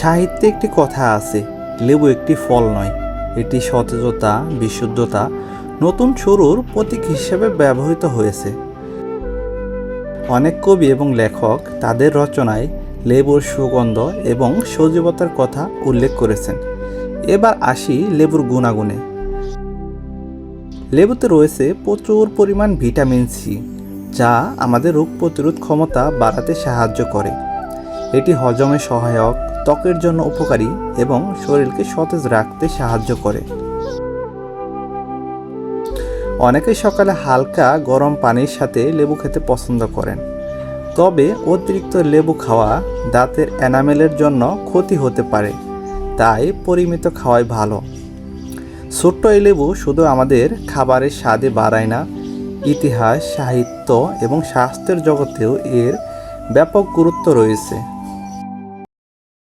সাহিত্যে একটি কথা আছে, লেবু একটি ফল নয়, এটি সতেজতা, বিশুদ্ধতা, নতুন শুরুর প্রতীক হিসেবে ব্যবহৃত হয়েছে। অনেক কবি এবং লেখক তাদের রচনায় লেবুর সুগন্ধ এবং সজীবতার কথা উল্লেখ করেছেন। এবার আসি লেবুর গুণাগুণে। লেবুতে রয়েছে প্রচুর পরিমাণ ভিটামিন সি, যা আমাদের রোগ প্রতিরোধ ক্ষমতা বাড়াতে সাহায্য করে। এটি হজমে সহায়ক, ত্বকের জন্য উপকারী এবং শরীরকে সতেজ রাখতে সাহায্য করে। অনেকেই সকালে হালকা গরম পানির সাথে লেবু খেতে পছন্দ করেন, তবে অতিরিক্ত লেবু খাওয়া দাঁতের এনামেলের জন্য ক্ষতি হতে পারে, তাই পরিমিত খাওয়াই ভালো। ছোট্ট এই লেবু শুধু আমাদের খাবারের স্বাদে বাড়ায় না, ইতিহাস, সাহিত্য এবং স্বাস্থ্যের জগতেও এর ব্যাপক গুরুত্ব রয়েছে।